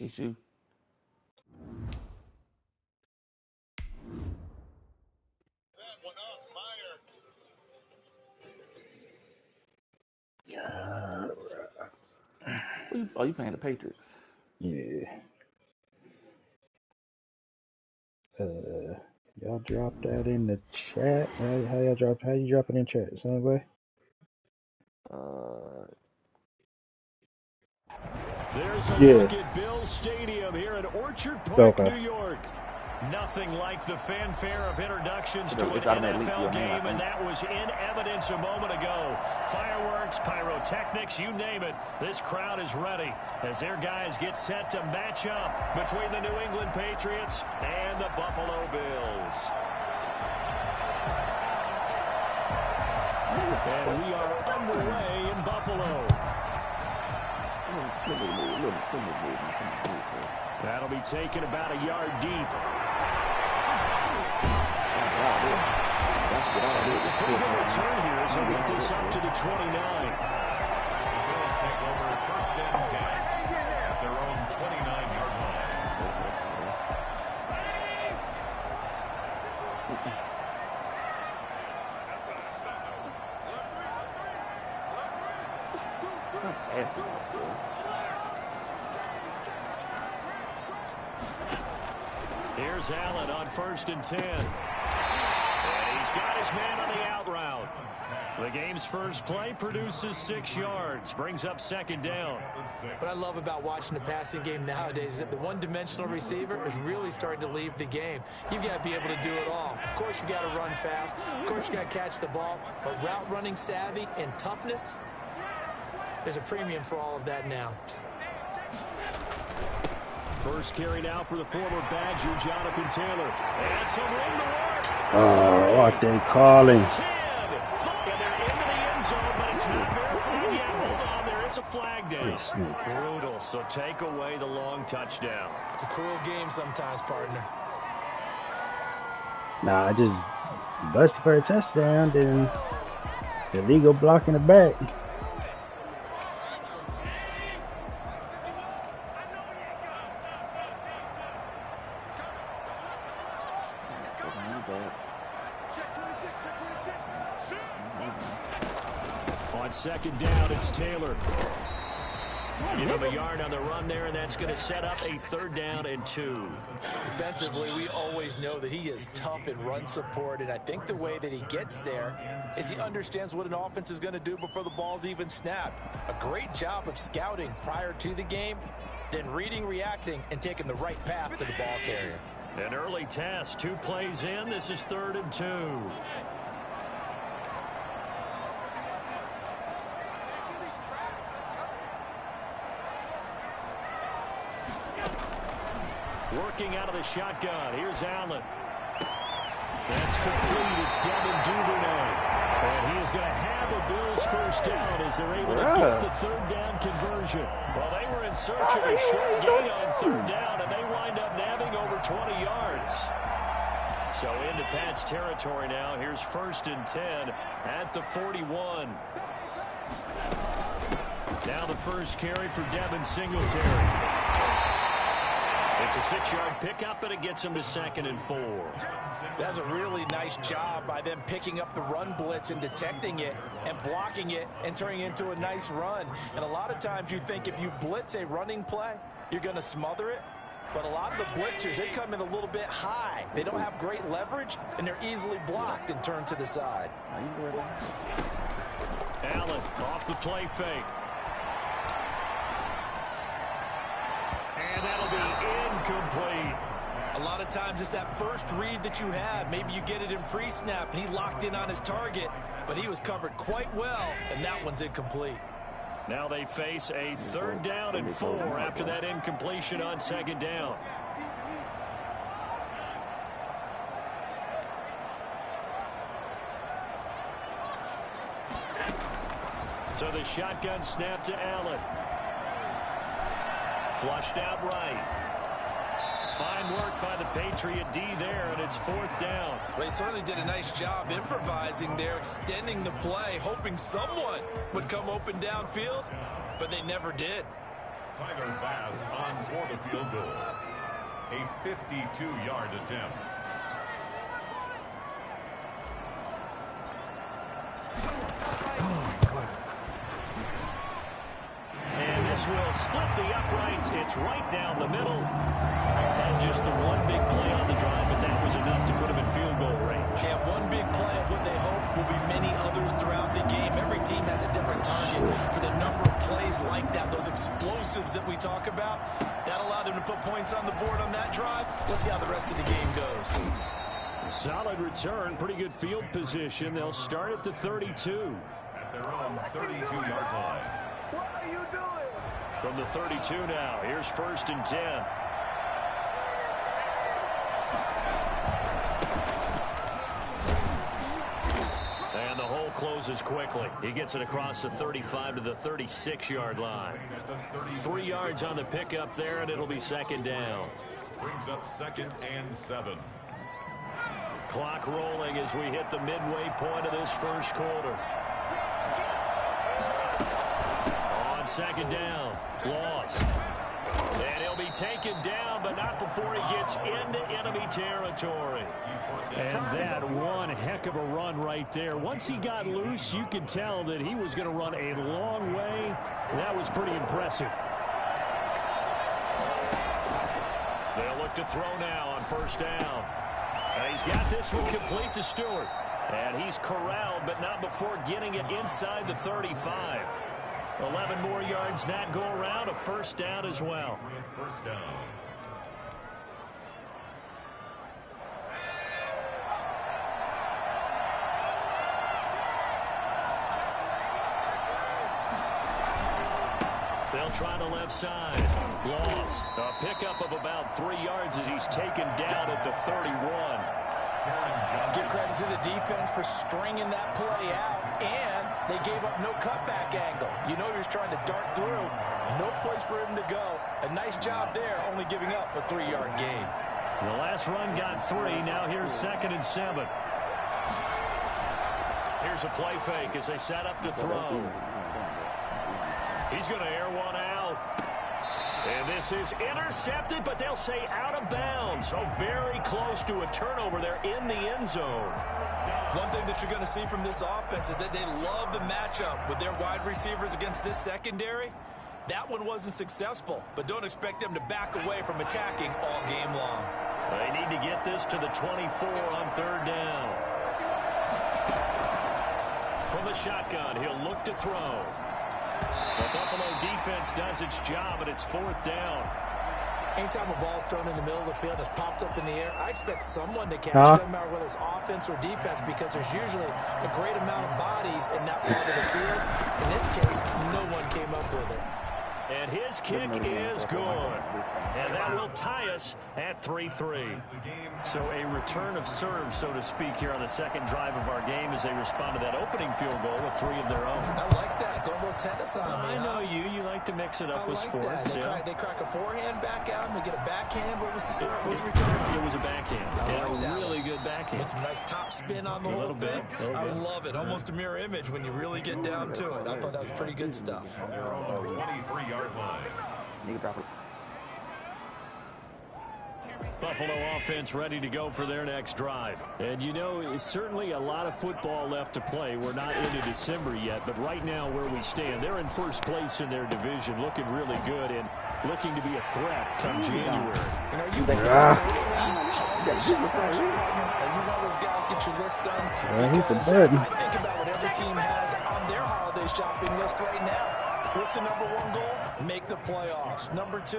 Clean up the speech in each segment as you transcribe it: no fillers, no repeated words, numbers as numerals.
It's you. Oh, you playing the Patriots? Yeah. Y'all drop that in the chat. How y'all drop? How you drop it in chat? Same way. There's a look at Bill's Stadium here in Orchard Park, New York. Nothing like the fanfare of introductions to an NFL game, and that was in evidence a moment ago. Fireworks, pyrotechnics, you name it. This crowd is ready as their guys get set to match up between the New England Patriots and the Buffalo Bills. And we are underway in Buffalo. That'll be taken about a yard deep. It's a pretty good return here as he'll get this up to the 29. Bills take over first and 10 at their own 29-yard line. Here's Allen on first and 10. And he's got his man on the out route. The game's first play produces 6 yards, brings up second down. What I love about watching the passing game nowadays is that the one-dimensional receiver is really starting to leave the game. You've got to be able to do it all. Of course, you got to run fast. Of course, you got to catch the ball. But route running savvy and toughness, there's a premium for all of that now. First carry now for the former Badger, Jonathan Taylor. And some room to work. Oh, what they calling? 10. And they're into the end zone, but it's not verified yet. Hold on, there is a flag down. Brutal, so take away the long touchdown. It's a cruel game sometimes, partner. Nah, I just busted for a touchdown, then illegal block in the back. On second down, it's Taylor. Give him a yard on the run there, and that's going to set up a 3rd down and 2. Defensively, we always know that he is tough in run support, and I think the way that he gets there is he understands what an offense is going to do before the ball's even snapped. A great job of scouting prior to the game, then reading, reacting, and taking the right path to the ball carrier. An early test, 2 plays in. This is 3rd and 2. Working out of the shotgun. Here's Allen. That's complete. It's Devin Duvernay. And he is going to have the Bills first down as they're able to get the 3rd down conversion. Well, they were in search of a short gain on 3rd down, and they wind up nabbing over 20 yards. So into Pat's territory now. Here's 1st and 10 at the 41. Now the first carry for Devin Singletary. It's a 6-yard pickup, and it gets him to 2nd and 4. That's a really nice job by them picking up the run blitz and detecting it and blocking it and turning it into a nice run. And a lot of times you think if you blitz a running play, you're going to smother it. But a lot of the blitzers, they come in a little bit high. They don't have great leverage, and they're easily blocked and turned to the side. Allen off the play fake. And that'll be incomplete. A lot of times it's that first read that you have. Maybe you get it in pre-snap, and he locked in on his target, but he was covered quite well, and that one's incomplete. Now they face a 3rd down and 4 after that incompletion on 2nd down. So the shotgun snap to Allen. Flushed out right. Fine work by the Patriot D there, and it's 4th down. Well, they certainly did a nice job improvising there, extending the play, hoping someone would come open downfield, but they never did. Tyler Bass on for the field goal. A 52-yard attempt. And this will split the uprights. It's right down the middle. Had just the one big play on the drive, but that was enough to put him in field goal range. Yeah, one big play of what they hope will be many others throughout the game. Every team has a different target for the number of plays like that, those explosives that we talk about. That allowed him to put points on the board on that drive. Let's see how the rest of the game goes. Solid return, pretty good field position. They'll start at the 32. At their own 32-yard line. What are you doing? From the 32 now, here's 1st and 10. And the hole closes quickly. He gets it across the 35 to the 36-yard line. 3 yards on the pickup there, and it'll be 2nd down. Brings up 2nd and 7. Clock rolling as we hit the midway point of this first quarter. On 2nd down, loss. And he'll be taken down, but not before he gets into enemy territory. And that one heck of a run right there. Once he got loose, you could tell that he was going to run a long way. That was pretty impressive. They'll look to throw now on 1st down. And he's got this one complete to Stewart. And he's corralled, but not before getting it inside the 35. 11 more yards that go around, a 1st down as well. 1st down. They'll try the left side. Loss. A pickup of about 3 yards as he's taken down at the 31. Give credit to the defense for stringing that play out, and they gave up no cutback angle. You know he was trying to dart through. No place for him to go. A nice job there, only giving up a 3-yard gain. The last run got 3. Now here's 2nd and 7. Here's a play fake as they set up to throw. He's going to air one out. And this is intercepted, but they'll say out of bounds. So very close to a turnover there in the end zone. One thing that you're going to see from this offense is that they love the matchup with their wide receivers against this secondary. That one wasn't successful, but don't expect them to back away from attacking all game long. They need to get this to the 24 on 3rd down. From the shotgun, he'll look to throw. The Buffalo defense does its job, and it's 4th down. Anytime a ball's thrown in the middle of the field, it's popped up in the air, I expect someone to catch it, no matter whether it's offense or defense, because there's usually a great amount of bodies in that part of the field. In this case, no one came up with it. And his kick is good. And that will tie us at 3-3. So a return of serve, so to speak, here on the 2nd drive of our game as they respond to that opening field goal with 3 of their own. I like that. Go a little tennis on me. I know you. You like to mix it up with sports. They crack a forehand back out and they get a backhand. What was the serve? What was the return? It was a backhand. And a really good backhand. It's a nice top spin on the whole thing. I love it. Almost a mirror image when you really get down to it. I thought that was pretty good stuff. 23-yard line. You can drop it. Buffalo offense ready to go for their next drive. And you know, it's certainly a lot of football left to play. We're not into December yet, but right now where we stand, they're in 1st place in their division, looking really good and looking to be a threat come January. And are you one of those guys get your list done? I think about what every team has on their holiday shopping list right now. What's the number 1 goal? Make the playoffs. Number 2,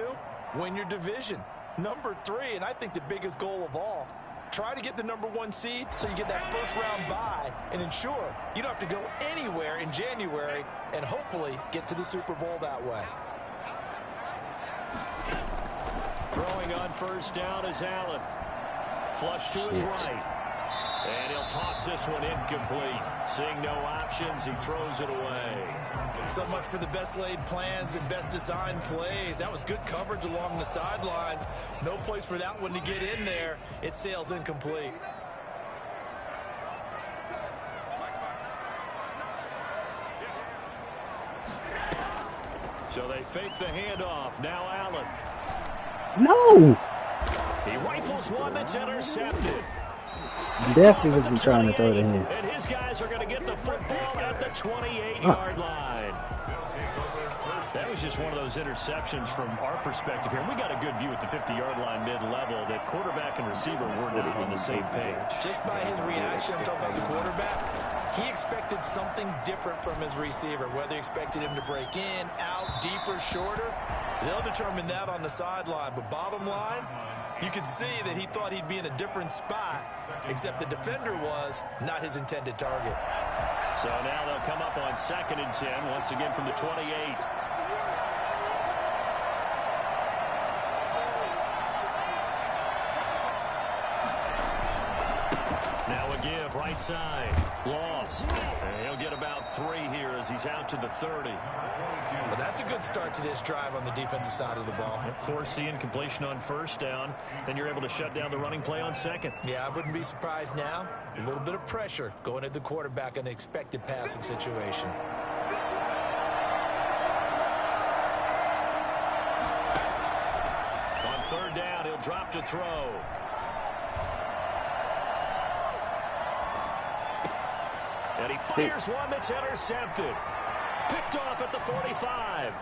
win your division. Number 3, and I think the biggest goal of all, try to get the number 1 seed so you get that 1st round bye and ensure you don't have to go anywhere in January and hopefully get to the Super Bowl that way. Throwing on 1st down is Allen. Flush to his right. And he'll toss this one incomplete. Seeing no options, he throws it away. So much for the best laid plans and best designed plays. That was good coverage along the sidelines. No place for that one to get in there. It sails incomplete. So they fake the handoff. Now Allen. No. He rifles one that's intercepted. Definitely wasn't trying to throw it in. And his guys are going to get the football at the 28-yard line. That was just one of those interceptions from our perspective here. We got a good view at the 50-yard line mid-level that quarterback and receiver were not on the same page. Just by his reaction, I'm talking about the quarterback, he expected something different from his receiver, whether he expected him to break in, out, deeper, shorter. They'll determine that on the sideline. But bottom line, you could see that he thought he'd be in a different spot, except the defender was not his intended target. So now they'll come up on 2nd and 10, once again from the 28. Now a give, right side. Loss. And he'll get about 3 here as he's out to the 30. Well, that's a good start to this drive on the defensive side of the ball. Forcing completion on 1st down. Then you're able to shut down the running play on 2nd. Yeah, I wouldn't be surprised now. A little bit of pressure going at the quarterback in an expected passing situation. On 3rd down, he'll drop to throw. And he fires one that's intercepted. Picked off at the 45.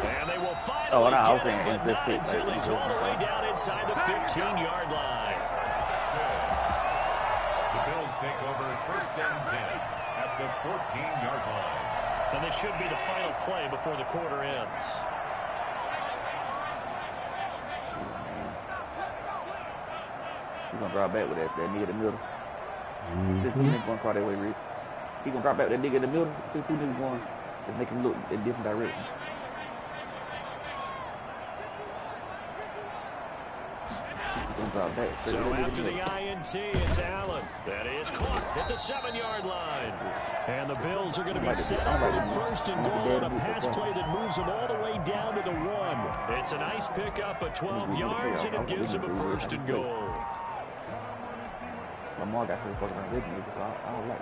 And they will finally get him, but not until he's all the way down inside the 15-yard line. The Bills take over 1st and 10 at the 14-yard line. And this should be the final play before the quarter ends. He's going to drop back with that nigga in the middle. This nigga going to cry that way, Rick. He going to drop back with that nigga in the middle. See 2 niggas going. Just make him look in different directions. So after the INT, it's Allen. That is caught at the 7-yard line. And the Bills are going to be set up with 1st and goal on a pass play that moves them all the way down to the 1. It's a nice pickup of 12 yards, and it gives them a 1st and goal. Lamar got his fucking ridiculous. I don't like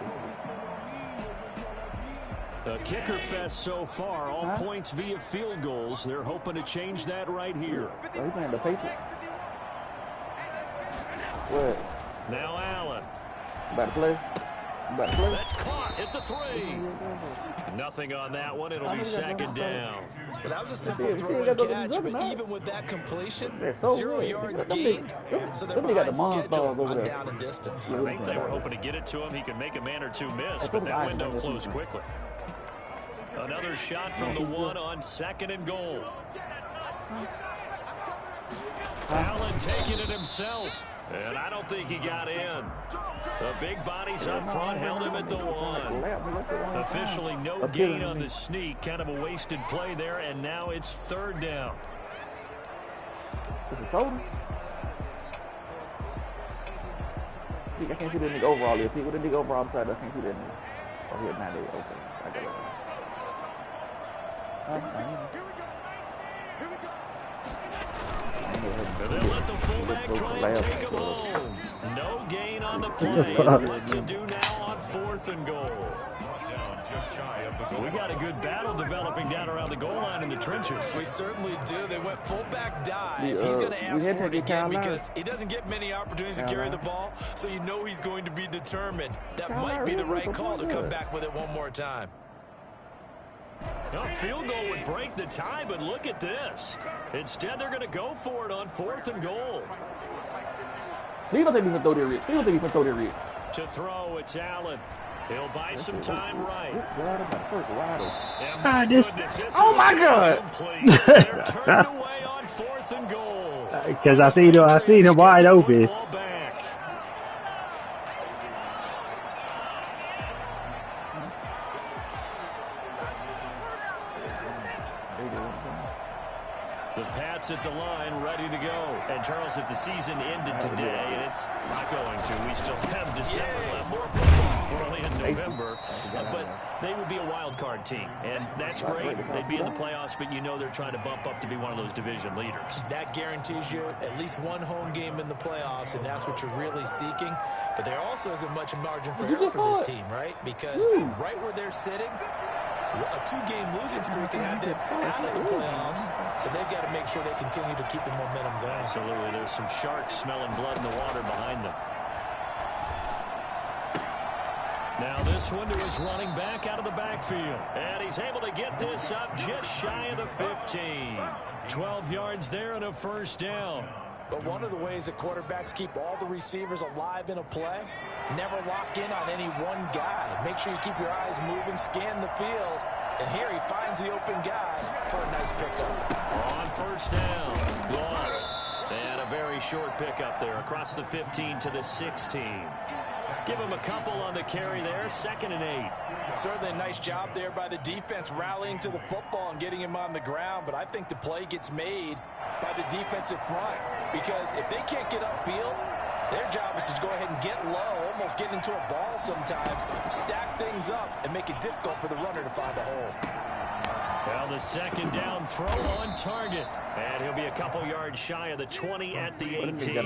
it. A kicker fest so far, all points via field goals. They're hoping to change that right here. Oh, he's playing the Patriots. What? Now Allen. About to play? About to play? That's caught at the 3. Nothing on that one. It'll be 2nd down. Well, that was a simple throw and catch, but even with that completion, 0 yards gained. So they're behind schedule on down and distance. I think they were hoping to get it to him. He could make a man or 2 miss, but that window closed quickly. Another shot from the 1 on 2nd and goal. Allen taking it himself. And I don't think he got in. The big bodies up front held him at the 1. Officially no gain on the sneak. Kind of a wasted play there, and now it's 3rd down. Is it soda? I can't see that nigga overall. If he with the nigga overall side, I can't see that nigga. Oh, here, now they okay. I got it. They'll let the fullback try and take him home. No gain on the play. What to do now on 4th and goal? We got a good battle developing down around the goal line in the trenches. We certainly do. They went fullback dive. He's going to ask for it again because he doesn't get many opportunities to carry the ball, so you know he's going to be determined. That might be the right call to come back with it one more time. A field goal would break the tie, but look at this. Instead, they're going to go for it on 4th and goal. He don't think he can throw their rear. To throw, it's Allen. He'll buy some time right. Oh, my God. They're turned away on 4th and goal. Because I seen him wide open. The Pats at the line, ready to go. And Charles, if the season ended today, and it's not going to, we still have December left. We're only in November, but they would be a wild card team, and that's great. They'd be in the playoffs, but you know they're trying to bump up to be one of those division leaders. That guarantees you at least one home game in the playoffs, and that's what you're really seeking. But there also isn't much margin for error for this team, right? Because right where they're sitting, A 2-game losing streak can have them out of the playoffs, so they've got to make sure they continue to keep the momentum going. Absolutely. There's some sharks smelling blood in the water behind them. Now this one to his running back out of the backfield. And he's able to get this up just shy of the 15. 12 yards there and a first down. But one of the ways that quarterbacks keep all the receivers alive in a play, never lock in on any one guy. Make sure you keep your eyes moving, scan the field. And here he finds the open guy for a nice pickup. On first down, loss. And a very short pickup there across the 15 to the 16. Give him a couple on the carry there, 2nd and 8. Certainly a nice job there by the defense rallying to the football and getting him on the ground. But I think the play gets made by the defensive front. Because if they can't get upfield, their job is to go ahead and get low, almost get into a ball sometimes, stack things up, and make it difficult for the runner to find a hole. Well, the 2nd down throw on target. And he'll be a couple yards shy of the 20 at the 18.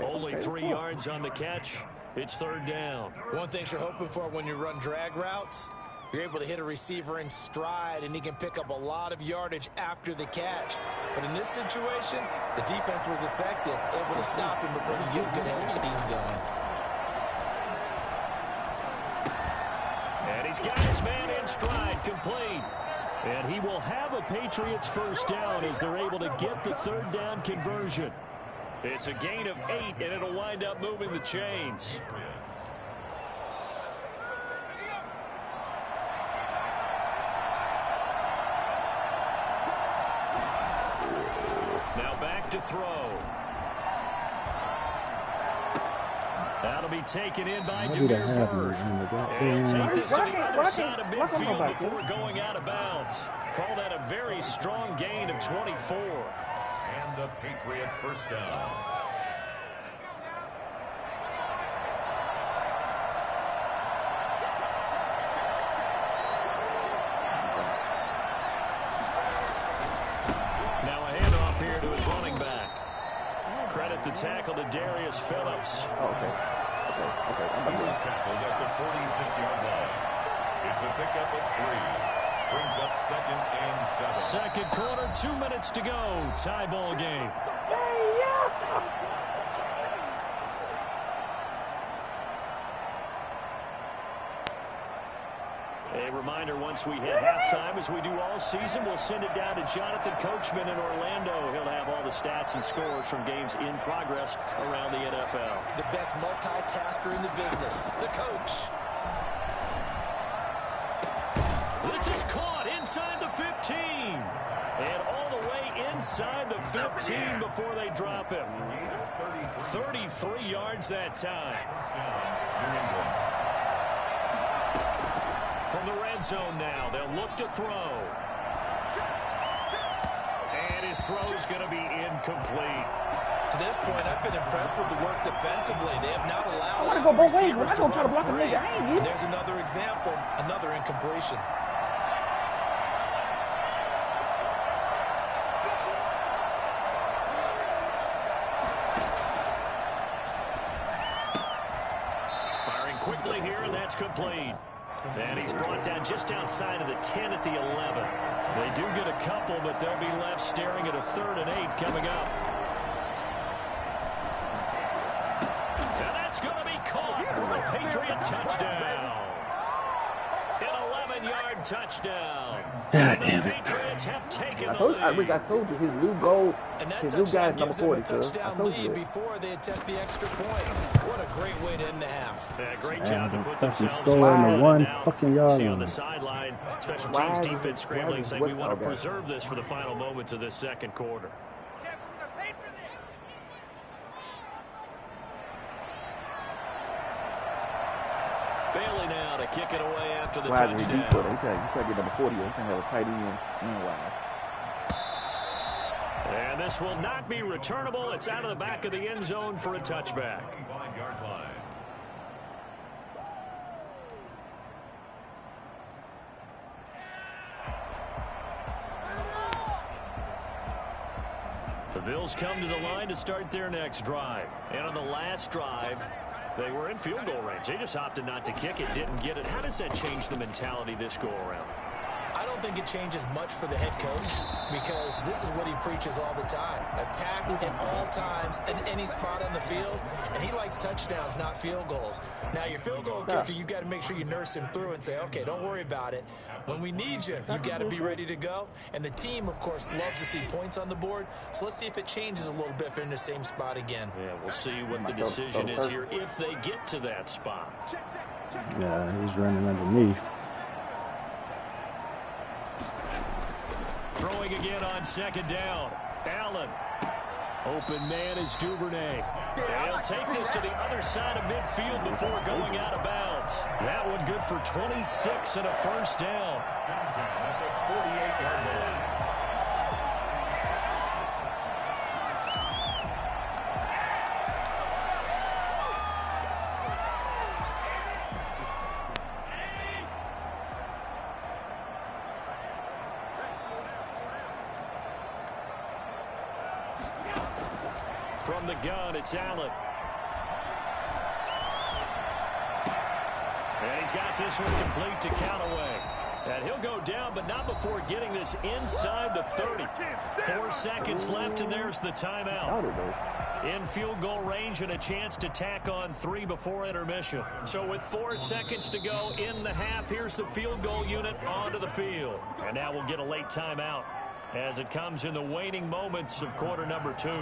Only 3 yards on the catch. It's 3rd down. One thing you're hoping for when you run drag routes, you're able to hit a receiver in stride, and he can pick up a lot of yardage after the catch. But in this situation, the defense was effective, able to stop him before he get a good head of steam going. And he's got his man in stride, complete. And he will have a Patriots first down as they're able to get the 3rd down conversion. It's a gain of 8, and it'll wind up moving the chains. Now back to throw. That'll be taken in by Demir Bird. And take this to the other side of midfield before going out of bounds. Call that a very strong gain of 24. And the Patriot first down. Now a handoff here to his running back. Credit the tackle to Darius Phillips. Okay. He was tackled at the 46-yard line. It's a pickup of 3. Brings up 2nd and 7. Second quarter, 2 minutes to go. Tie ball game. A reminder, once we hit halftime, as we do all season, we'll send it down to Jonathan Coachman in Orlando. He'll have all the stats and scores from games in progress around the NFL. The best multitasker in the business, the coach. This is caught inside the 15. And all the way inside the 15 before they drop him. 33 yards that time. From the red zone now, they'll look to throw. And his throw's going to be incomplete. To this point, I've been impressed with the work defensively. They have not allowed I want to go both ways. receivers I'm to going to try to run block a free. nigga. I ain't you. There's another example, another incompletion. Firing quickly here, and that's complete. And he's brought down just outside of the 10 at the 11. They do get a couple, but they'll be left staring at a 3rd and 8 coming up. And that's going to be caught for the Patriot touchdown. An 11-yard touchdown. God The damn it. Patriots have taken I the told lead. you his new goal, And that his new touchdown guy's number gives them 40, a cuz. I touchdown told you lead that. before they attempt the extra point. What a great way to end the half. Yeah, great job to And put fucking themselves score in the ahead. one Now, fucking yard see on line. the sideline, special Why teams is defense it- scrambling, why is saying we West want to Coast guy? preserve this for the final moments of this second quarter. Bailey now to kick it away after the Why is he deep for touchdown. it? You try to get number 40. You can have a tight end and wide. And this will not be returnable. It's out of the back of the end zone for a touchback. 25-yard line. The Bills come to the line to start their next drive. And on the last drive, They were in field goal range. They just opted not to kick it, didn't get it. How does that change the mentality this go-around? I don't think it changes much for the head coach because this is what he preaches all the time. Attack at all times in any spot on the field, and he likes touchdowns, not field goals. Now, your field goal kicker, you got to make sure you nurse him through and say, okay, don't worry about it. When we need you, you've got to be ready to go. And the team, of course, loves to see points on the board. So let's see if it changes a little bit if they're in the same spot again. Yeah, we'll see what the decision is here if they get to that spot. Yeah, he's running underneath. Throwing again on second down. Allen. Open man is Duvernay. They'll take this to the other side of midfield before going out of bounds. That one good for 26 and a first down. Downtown at the 48-yard line. From the gun, it's Allen. And he's got this one complete to Callaway. And he'll go down, but not before getting this inside the 30. 4 seconds left, and there's the timeout. In field goal range and a chance to tack on 3 before intermission. So with 4 seconds to go in the half, here's the field goal unit onto the field. And now we'll get a late timeout as it comes in the waning moments of quarter number 2. A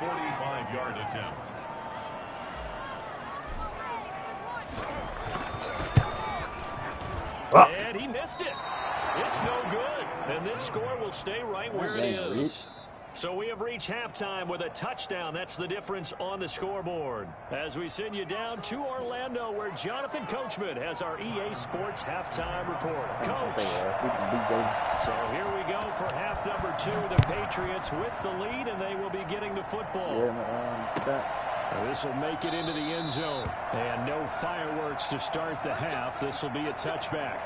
45-yard attempt. And he missed it. It's no good. And this score will stay right where it is. So we have reached halftime with a touchdown. That's the difference on the scoreboard. As we send you down to Orlando, where Jonathan Coachman has our EA Sports halftime report. Coach. So here we go for half number 2. The Patriots with the lead, and they will be getting the football. This will make it into the end zone. And no fireworks to start the half. This will be a touchback.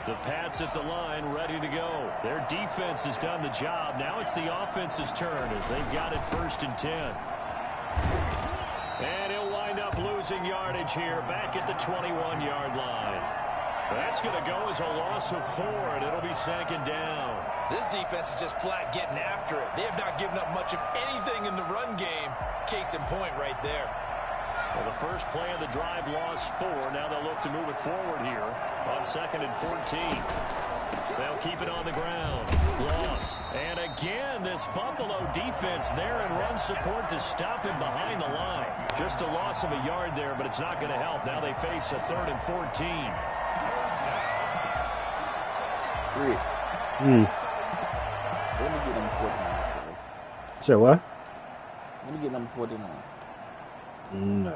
The Pats at the line, ready to go. Their defense has done the job. Now it's the offense's turn as they've got it 1st and 10. And he'll wind up losing yardage here back at the 21-yard line. That's going to go as a loss of 4, and it'll be 2nd down. This defense is just flat getting after it. They have not given up much of anything in the run game. Case in point right there. Well, the first play of the drive lost 4. Now they'll look to move it forward here on 2nd and 14. They'll keep it on the ground. Loss. And again, this Buffalo defense there in run support to stop him behind the line. Just a loss of a yard there, but it's not going to help. Now they face a 3rd and 14. Let me get number 49. So what? Let me get number 49. No.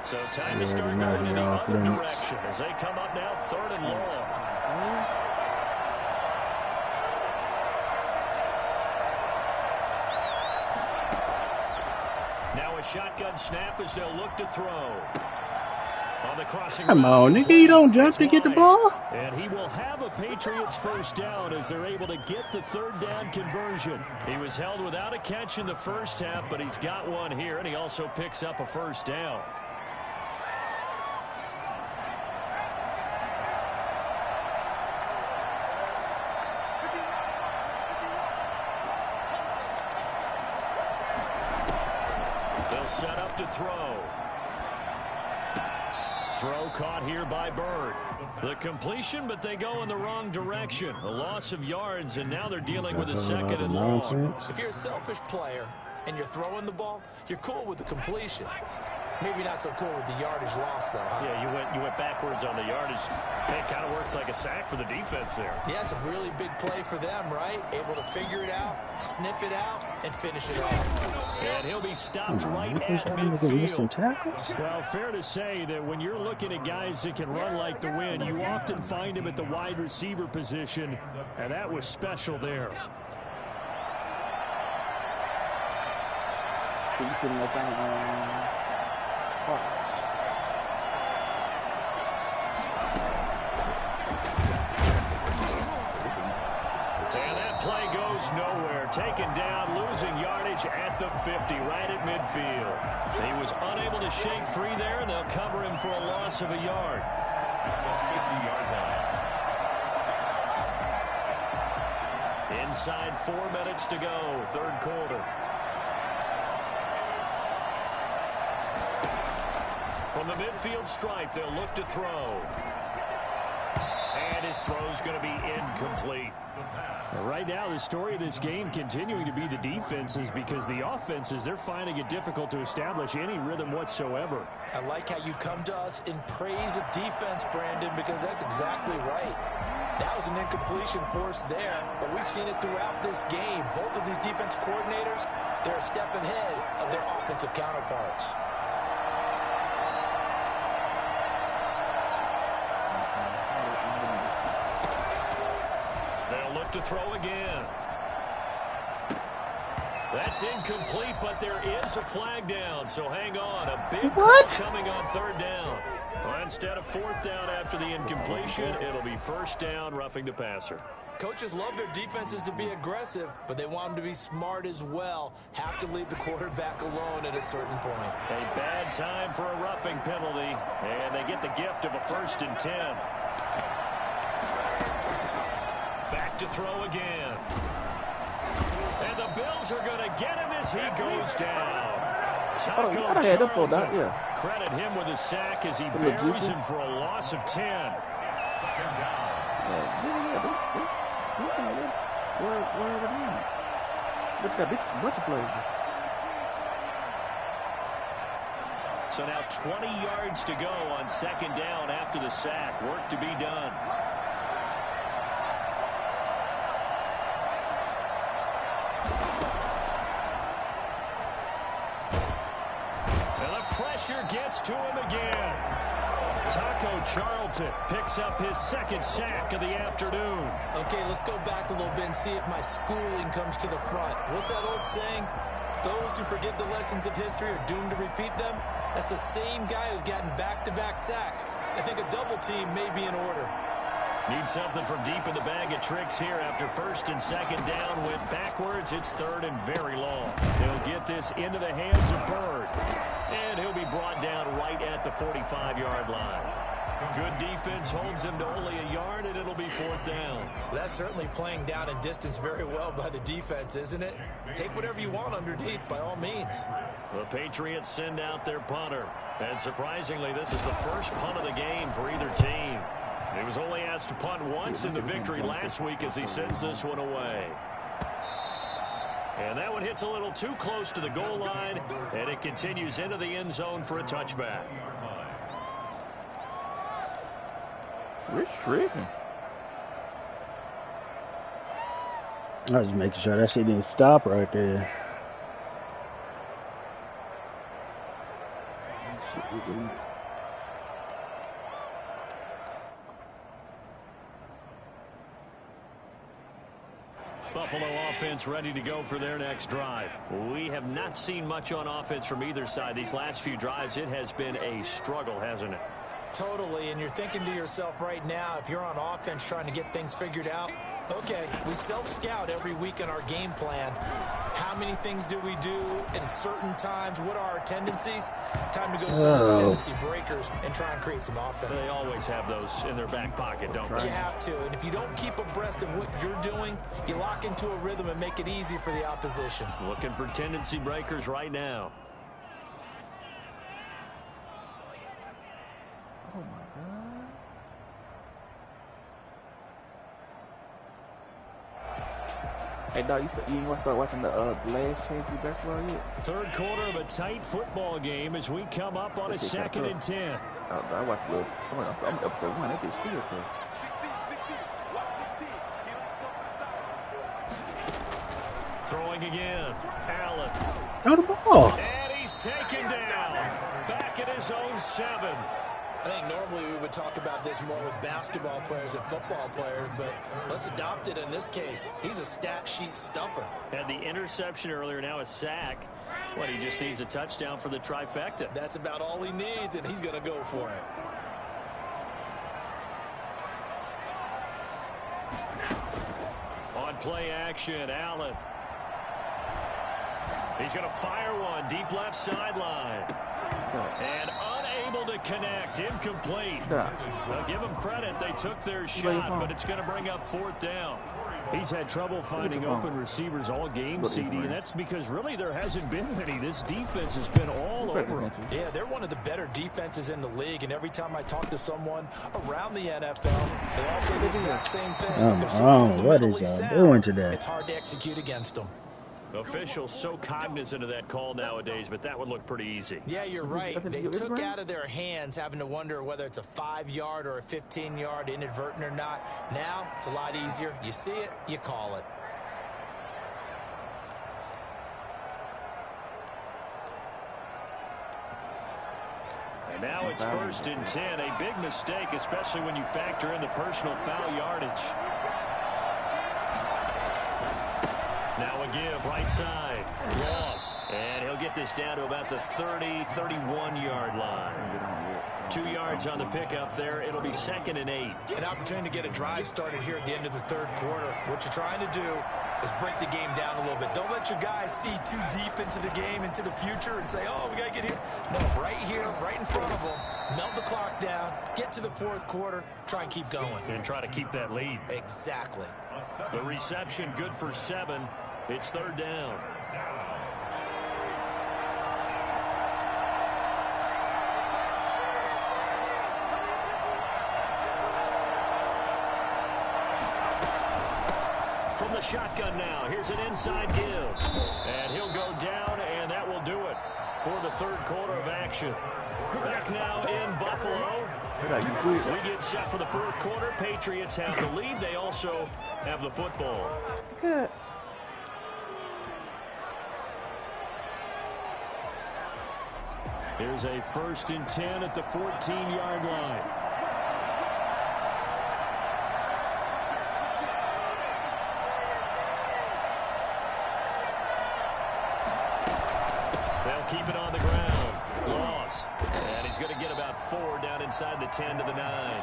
So time to start going in the other direction as they come up now 3rd and long. Now a shotgun snap as they'll look to throw. On the crossing. Come on, nigga, you don't jump to get the ball. And he will have a Patriots first down as they're able to get the 3rd down conversion. He was held without a catch in the first half, but he's got one here, and he also picks up a first down. They'll set up to throw. Throw caught here by Bird. The completion, but they go in the wrong direction. A loss of yards, and now they're dealing with a 2nd and long. If you're a selfish player and you're throwing the ball, you're cool with the completion. Maybe not so cool with the yardage loss, though, huh? Yeah, you went backwards on the yardage. It kind of works like a sack for the defense there. Yeah, it's a really big play for them, right? Able to figure it out, sniff it out, and finish it off. And he'll be stopped right at midfield. Well, fair to say that when you're looking at guys that can run like the wind, you often find him at the wide receiver position, and that was special there. goes nowhere. Taken down, losing yardage at the 50, right at midfield. He was unable to shake free there, and they'll cover him for a loss of a yard. At the 50-yard line. Inside 4 minutes to go, third quarter. From the midfield stripe, they'll look to throw. And his throw's going to be incomplete. Right now, the story of this game continuing to be the defenses, because the offenses, they're finding it difficult to establish any rhythm whatsoever. I like how you come to us in praise of defense, Brandon, because that's exactly right. That was an incompletion force there, but we've seen it throughout this game. Both of these defense coordinators, they're a step ahead of their offensive counterparts. To throw again. That's incomplete, but there is a flag down, so hang on. A big call coming on third down. Well, instead of fourth down after the incompletion, it'll be first down, roughing the passer. Coaches love their defenses to be aggressive, but they want them to be smart as well. Have to leave the quarterback alone at a certain point. A bad time for a roughing penalty, and they get the gift of a 1st and 10. Back to throw again. And the Bills are going to get him as he goes down. Taco Charlton. Credit him with a sack as he buries him for a loss of 10. Second down. So now 20 yards to go on second down after the sack. Work to be done. Gets to him again. Taco Charlton picks up his 2nd sack of the afternoon. Okay, let's go back a little bit and see if my schooling comes to the front. What's that old saying? Those who forget the lessons of history are doomed to repeat them. That's the same guy who's gotten back-to-back sacks. I think a double team may be in order. Need something from deep in the bag of tricks here after 1st and 2nd down. Went backwards. It's 3rd and very long. He'll get this into the hands of Bird. And he'll be brought down right at the 45-yard line. Good defense holds him to only a yard, and it'll be 4th down. That's certainly playing down in distance very well by the defense, isn't it? Take whatever you want underneath, by all means. The Patriots send out their punter. And surprisingly, this is the first punt of the game for either team. He was only asked to punt once in the victory last week as he sends this one away. And that one hits a little too close to the goal line, and it continues into the end zone for a touchback. Rich tripping. I was making sure that shit didn't stop right there. Buffalo offense ready to go for their next drive. We have not seen much on offense from either side. These last few drives, it has been a struggle, hasn't it? Totally, and you're thinking to yourself right now, if you're on offense trying to get things figured out, okay, we self-scout every week in our game plan. How many things do we do at certain times? What are our tendencies? Time to go to some of those tendency breakers and try and create some offense. They always have those in their back pocket, don't they? You have to, and if you don't keep abreast of what you're doing, you lock into a rhythm and make it easy for the opposition. Looking for tendency breakers right now. Oh, my God. Hey, dog, you want to start watching the last chance of basketball yet? Third quarter of a tight football game as we come up on a 2nd and 10. I watched the little. I'm up to 1. That bitch still there. 16, 16. Watch 16. He lets go to the side. Throwing again. Allen. Throw the ball. And he's taken down. Back at his own 7. I think normally we would talk about this more with basketball players and football players, but let's adopt it in this case. He's a stat sheet stuffer. Had the interception earlier, now a sack. What, he just needs a touchdown for the trifecta. That's about all he needs, and he's going to go for it. On play action. Allen. He's going to fire one. Deep left sideline. And unable to connect. Incomplete. Well, give them credit. They took their shot, but it's going to bring up 4th down. He's had trouble finding open receivers all game, CD, and that's because really there hasn't been many. This defense has been all over them. Yeah, they're one of the better defenses in the league, and every time I talk to someone around the NFL, they all say the exact same thing. What is y'all doing today? It's hard to execute against them. Officials so cognizant of that call nowadays, but that would look pretty easy. Yeah, you're right. They took out of their hands having to wonder whether it's a 5-yard or a 15-yard inadvertent or not. Now, it's a lot easier. You see it, you call it. And now it's 1st and 10. A big mistake, especially when you factor in the personal foul yardage. Now a give, right side. Loss. And he'll get this down to about the 30, 31-yard line. 2 yards on the pickup there. It'll be 2nd and 8. An opportunity to get a drive started here at the end of the 3rd quarter. What you're trying to do is break the game down a little bit. Don't let your guys see too deep into the game, into the future, and say, oh, we got to get here. No, right here, right in front of them. Melt the clock down, get to the 4th quarter, try and keep going. And try to keep that lead. Exactly. The reception good for 7. It's 3rd down. From the shotgun now, here's an inside give. And he'll go down, and that will do it for the 3rd quarter of action. Back now in Buffalo. We get set for the 4th quarter. Patriots have the lead. They also have the football. Good. Here's a 1st and 10 at the 14-yard line. They'll keep it on the ground. Loss. And he's going to get about 4 down inside the 10 to the 9.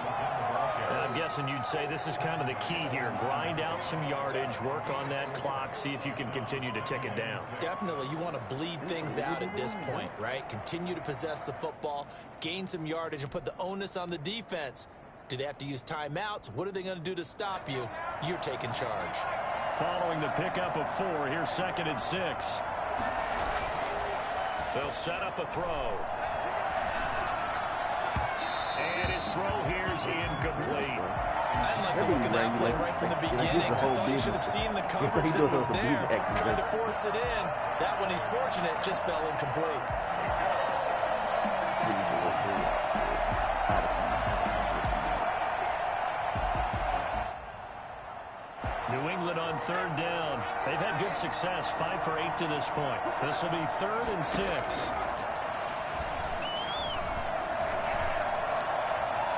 And I'm guessing you'd say this is kind of the key here. Grind out some yardage, work on that clock, see if you can continue to tick it down. Definitely, you want to bleed things out at this point, right? Continue to possess the football, gain some yardage, and put the onus on the defense. Do they have to use timeouts? What are they going to do to stop you? You're taking charge. Following the pickup of 4, here's 2nd and 6. They'll set up a throw. And his throw here's incomplete. I like the look of that play right from the beginning. I thought he should have seen the coverage that was there. Tried to force it in. That one, he's fortunate, just fell incomplete. New England on 3rd down. They've had good success, 5 for 8 to this point. This will be 3rd and 6.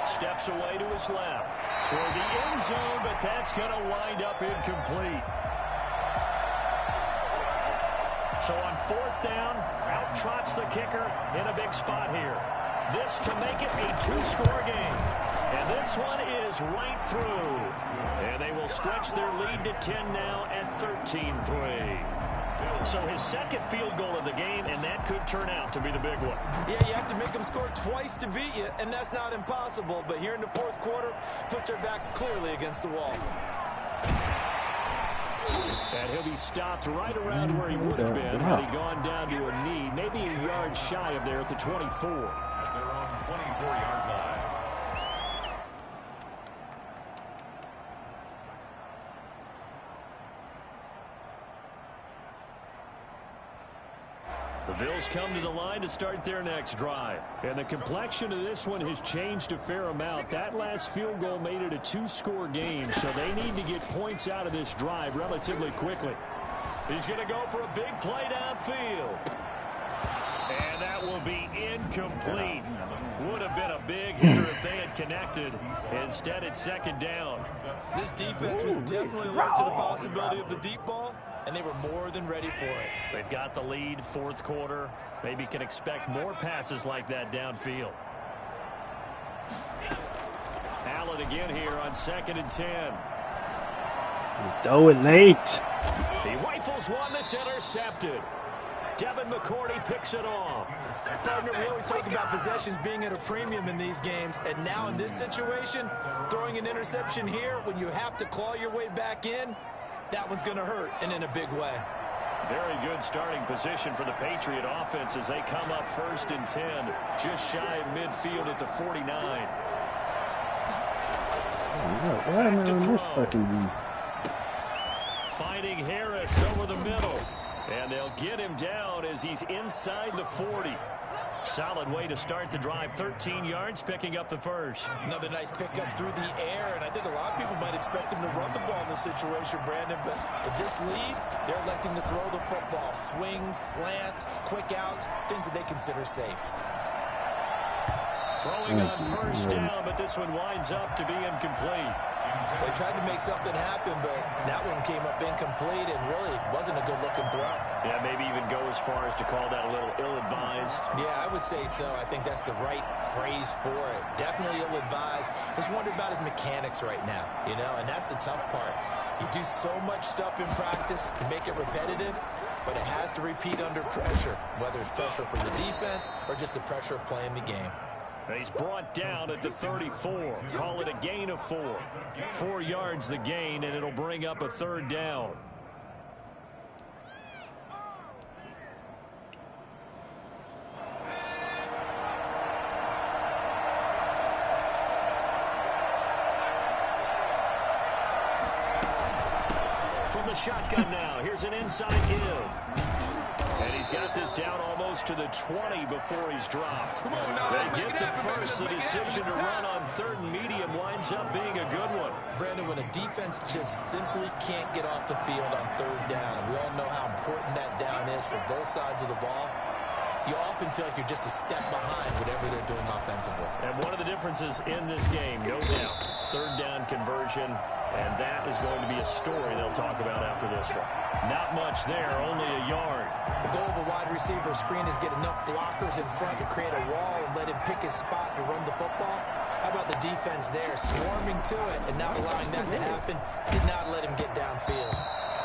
Steps away to his left. Toward the end zone, but that's going to wind up incomplete. So on 4th down, out trots the kicker in a big spot here. This to make it a 2-score game. And this one is right through. And they will stretch their lead to 10 now at 13-3. So his 2nd field goal of the game, and that could turn out to be the big one. Yeah, you have to make them score twice to beat you, and that's not impossible. But here in the 4th quarter, puts their backs clearly against the wall. And he'll be stopped right around where he would have been had he gone down to a knee, maybe a yard shy of there at the 24. At their own 24-yard line. The Bills come to the line to start their next drive. And the complexion of this one has changed a fair amount. That last field goal made it a 2-score game, so they need to get points out of this drive relatively quickly. He's going to go for a big play downfield. And that will be incomplete. Would have been a big hitter if they had connected. Instead, it's 2nd down. This defense was definitely alert to the possibility of the deep ball, and they were more than ready for it. They've got the lead, 4th quarter. Maybe can expect more passes like that downfield. Allen again here on 2nd and 10. Throw it late. He rifles one that's intercepted. Devin McCourty picks it off. Partner, we always talk about possessions being at a premium in these games, and now in this situation, throwing an interception here when you have to claw your way back in, that one's going to hurt, and in a big way. Very good starting position for the Patriot offense as they come up 1st and 10, just shy of midfield at the 49. Why am I on this fucking view? Finding Harris over the middle. And they'll get him down as he's inside the 40. Solid way to start the drive. 13 yards, picking up the first. Another nice pickup through the air, and I think a lot of people might expect him to run the ball in this situation, Brandon, but with this lead, they're electing to throw the football. Swings, slants, quick outs, things that they consider safe. Throwing on 1st down, but this one winds up to be incomplete. They tried to make something happen, but that one came up incomplete and really wasn't a good-looking throw. Yeah, maybe even go as far as to call that a little ill-advised. Yeah, I would say so. I think that's the right phrase for it. Definitely ill-advised. Just wonder about his mechanics right now, you know, and that's the tough part. You do so much stuff in practice to make it repetitive, but it has to repeat under pressure, whether it's pressure from the defense or just the pressure of playing the game. He's brought down at the 34. Call it a gain of 4. 4 yards the gain, and it'll bring up a 3rd down. From the shotgun now, here's an inside give. And he's got this down almost to the 20 before he's dropped. They get the first. The decision to run on 3rd and medium winds up being a good one. Brandon, when a defense just simply can't get off the field on 3rd down, and we all know how important that down is for both sides of the ball, you often feel like you're just a step behind whatever they're doing offensively. And one of the differences in this game, no doubt, 3rd down conversion, and that is going to be a story they'll talk about after this one. Not much there, only a yard. The goal of a wide receiver screen is get enough blockers in front to create a wall and let him pick his spot to run the football. How about the defense there, swarming to it and not allowing that to happen, did not let him get downfield.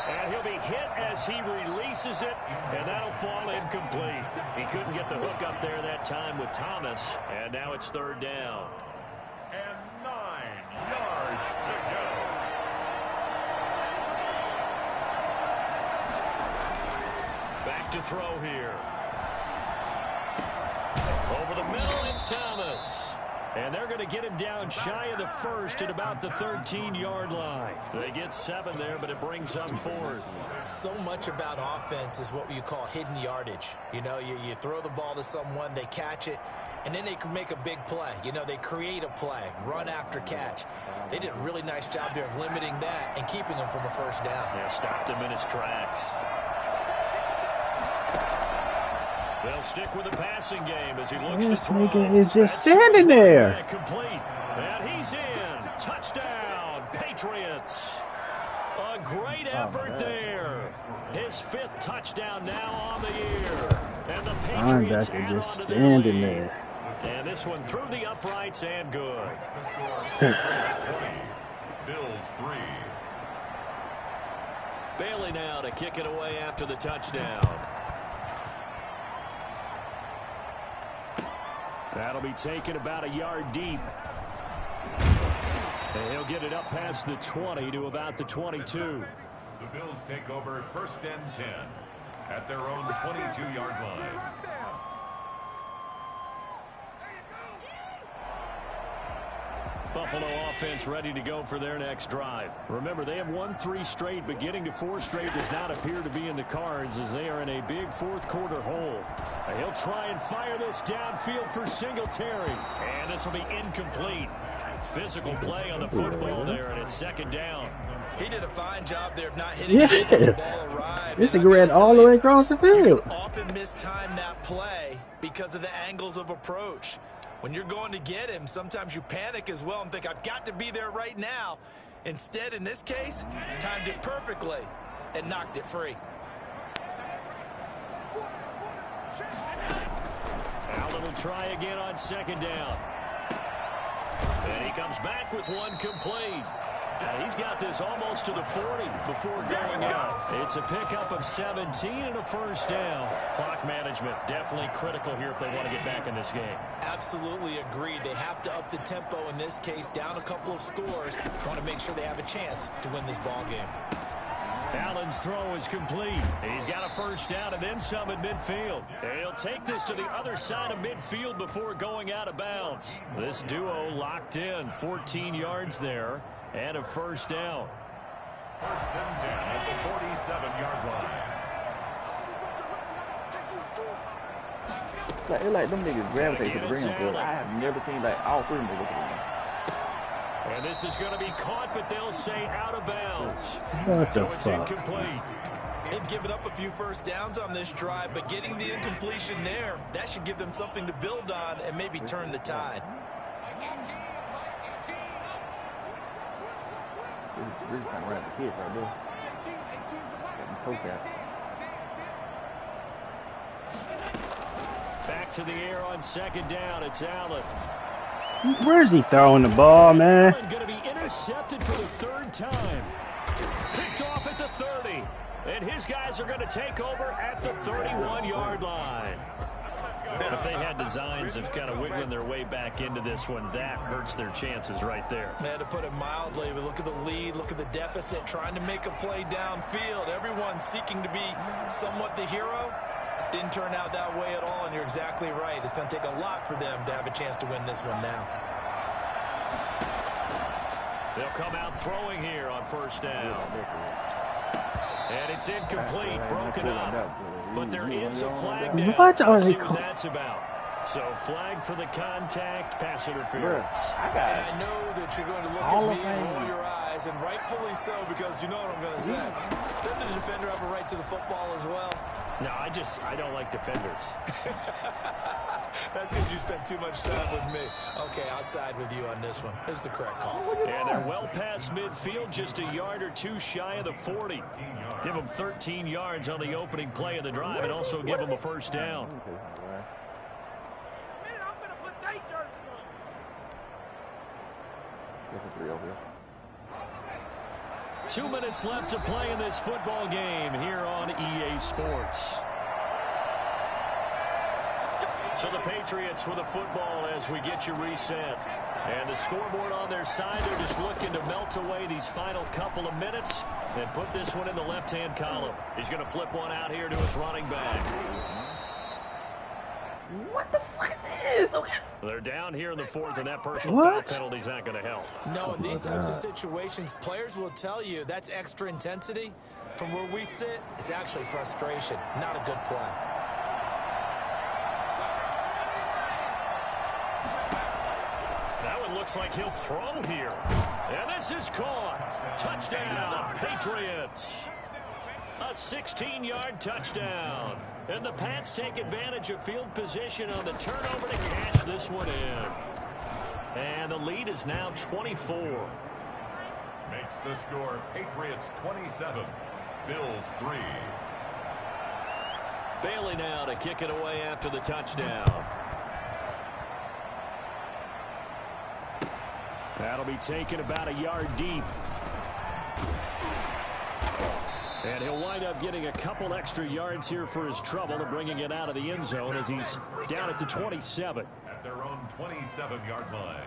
And he'll be hit as he releases it, and that'll fall incomplete. He couldn't get the hook up there that time with Thomas, and now it's 3rd down. And 9 yards to go. Back to throw here. Over the middle, it's Thomas. And they're going to get him down shy of the 1st at about the 13-yard line. They get 7 there, but it brings up 4th. So much about offense is what you call hidden yardage. You know, you throw the ball to someone, they catch it, and then they can make a big play. You know, they create a play, run after catch. They did a really nice job there of limiting that and keeping him from a 1st down. Yeah, stopped him in his tracks. They'll stick with the passing game as he looks to throw. This nigga is just standing there. Complete. And he's in. Touchdown, Patriots. A great effort there. His 5th touchdown now on the year. And the Patriots add just on to standing there. And this one through the uprights and good. Bills 3. Bailey now to kick it away after the touchdown. That'll be taken about a yard deep. And he'll get it up past the 20 to about the 22. The Bills take over 1st and 10 at their own 22-yard line. Buffalo offense ready to go for their next drive. Remember, they have won 3 straight, but getting to 4 straight does not appear to be in the cards as they are in a big 4th quarter hole. And he'll try and fire this downfield for Singletary. And this will be incomplete. Physical play on the football there, and it's 2nd down. He did a fine job there of not hitting it before the ball arrived. This nigga ran all the way across the field. You can often mistime that play because of the angles of approach. When you're going to get him, sometimes you panic as well and think, I've got to be there right now. Instead, in this case, timed it perfectly and knocked it free. Allen will try again on 2nd down. And he comes back with one complete. He's got this almost to the 40 before going out. It's a pickup of 17 and a first down. Clock management definitely critical here if they want to get back in this game. Absolutely agreed. They have to up the tempo in this case, down a couple of scores. Want to make sure they have a chance to win this ball game. Allen's throw is complete. He's got a first down and then some at midfield. He'll take this to the other side of midfield before going out of bounds. This duo locked in, 14 yards there, and a first down. First and 10 at the 47-yard line. It's like them niggas gravitate to the rim, but I have never seen like all three of them go to the rim. And this is going to be caught, but they'll say out of bounds. What So the it's fuck? incomplete. They've given up a few first downs on this drive, but getting the incompletion there, that should give them something to build on and maybe turn the tide. This is really kind of right at the kid right there. Getting poked out. Back to the air on second down. It's Allen. Where's he throwing the ball, man? Allen going to be intercepted for the third time. Picked off at the 30. And his guys are going to take over at the 31-yard line. And if they had designs of kind of wiggling their way back into this one, that hurts their chances right there. They had to put it mildly, but look at the lead, look at the deficit, trying to make a play downfield. Everyone seeking to be somewhat the hero. Didn't turn out that way at all, and you're exactly right. It's going to take a lot for them to have a chance to win this one now. They'll come out throwing here on first down. And it's incomplete, broken up. But there is a flag down. What are Let's they see what that's about. So flag for the contact, pass interference. And I know that you're going to look at me and roll your eyes, and rightfully so, because you know what I'm going to say. Doesn't the defender have a right to the football as well? No, I don't like defenders. That's because you spent too much time with me. Okay, I'll side with you on this one. It's the correct call. And they're well past midfield, just a yard or two shy of the 40. Give them 13 yards on the opening play of the drive and also give them a first down. 2 minutes left to play in this football game here on EA Sports. So the Patriots with a football as we get you reset. And the scoreboard on their side, they're just looking to melt away these final couple of minutes and put this one in the left-hand column. He's going to flip one out here to his running back. What the fuck is this? Okay. They're down here in the fourth, and that personal foul penalty's not going to help. No, in these types of situations, players will tell you that's extra intensity. From where we sit, it's actually frustration, not a good play. That one looks like he'll throw here. And this is caught. Touchdown, Patriots. A 16-yard touchdown. And the Pats take advantage of field position on the turnover to cash this one in. And the lead is now 24. Makes the score Patriots 27, Bills 3. Bailey now to kick it away after the touchdown. That'll be taken about a yard deep. And he'll wind up getting a couple extra yards here for his trouble and bringing it out of the end zone as he's down at the 27. At their own 27-yard line.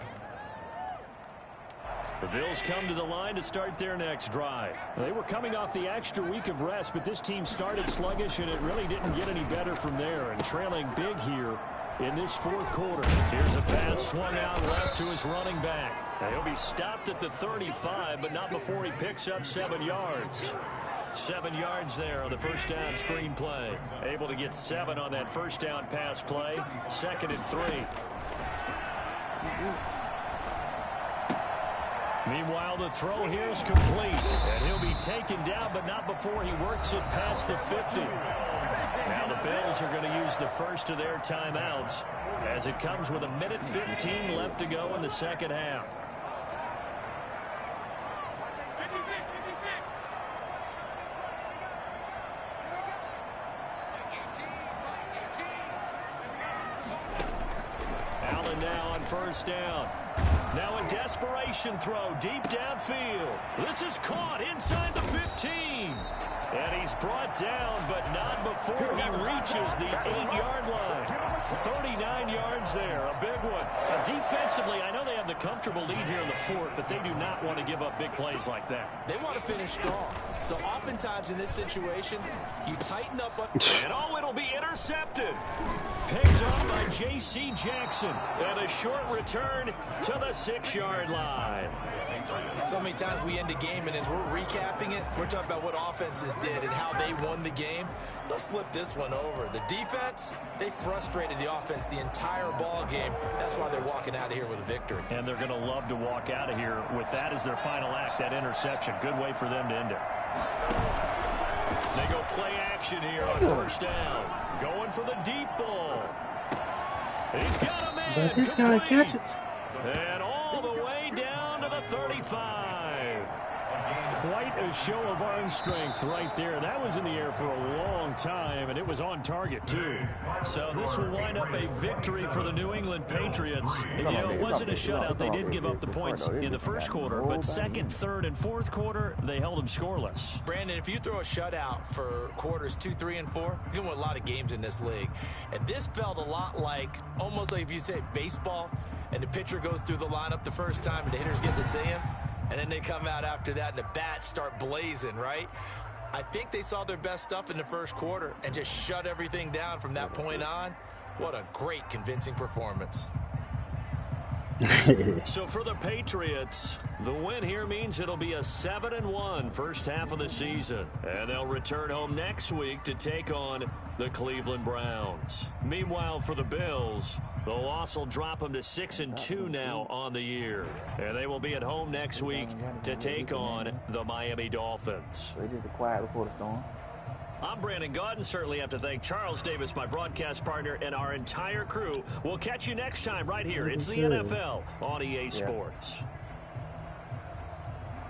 The Bills come to the line to start their next drive. They were coming off the extra week of rest, but this team started sluggish, and it really didn't get any better from there. And trailing big here in this fourth quarter. Here's a pass swung out left to his running back. Now he'll be stopped at the 35, but not before he picks up 7 yards. 7 yards there on the first down screen play. Able to get 7 on that first down pass play. 2nd and 3. Meanwhile, the throw here is complete. And he'll be taken down, but not before he works it past the 50. Now the Bills are going to use the first of their timeouts as it comes with 1:15 left to go in the second half. Allen now on first down. Now a desperation throw deep downfield. This is caught inside the 15. And he's brought down, but not before he reaches the 8-yard line. 39 yards there, a big one. Defensively, I know they have the comfortable lead here in the fourth, but they do not want to give up big plays like that. They want to finish strong. So oftentimes in this situation, you tighten up. And it'll be intercepted. Picked up by J.C. Jackson. And a short return to the 6-yard line. So many times we end a game, and as we're recapping it, we're talking about what offenses did and how they won the game. Let's flip this one over. The defense, they frustrated the offense the entire ball game. That's why they're walking out of here with a victory. And they're going to love to walk out of here with that as their final act, that interception. Good way for them to end it. They go play action here on first down. Going for the deep ball. He's got a man. But this guy catches. And all the way down to the 35. Quite a show of arm strength right there. That was in the air for a long time, and it was on target, too. So this will wind up a victory for the New England Patriots. And, you know, it wasn't a shutout. They did give up the points in the first quarter, but second, third, and fourth quarter, they held them scoreless. Brandon, if you throw a shutout for quarters 2, 3, and 4, you're going to win a lot of games in this league. And this felt a lot like, almost like if you say baseball, and the pitcher goes through the lineup the first time, and the hitters get to see him. And then they come out after that, and the bats start blazing, right? I think they saw their best stuff in the first quarter and just shut everything down from that point on. What a great, convincing performance. So for the Patriots, the win here means it'll be a 7-1 first half of the season. And they'll return home next week to take on the Cleveland Browns. Meanwhile, for the Bills, the loss will drop them to 6-2 now on the year. And they will be at home next week to take on the Miami Dolphins. They did the quiet before the storm. I'm Brandon Gaudin. Certainly have to thank Charles Davis, my broadcast partner, and our entire crew. We'll catch you next time right here. It's the NFL on EA Sports.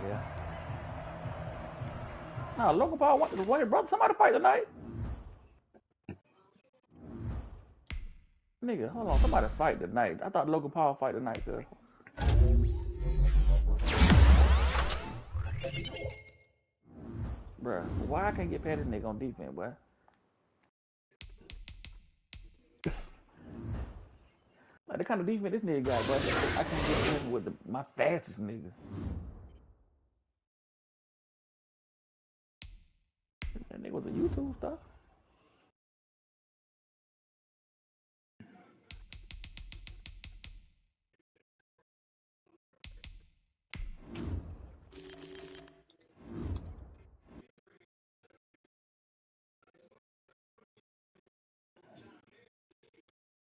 Yeah. Now, Logan Paul went to the way, brother. Somebody fight tonight. Nigga, hold on. Somebody fight tonight. I thought Logan Paul fight tonight, cuz. Bruh, why I can't get past this nigga on defense, boy? Like the kind of defense this nigga got, boy. I can't get past him with my fastest nigga. That nigga was a YouTube stuff.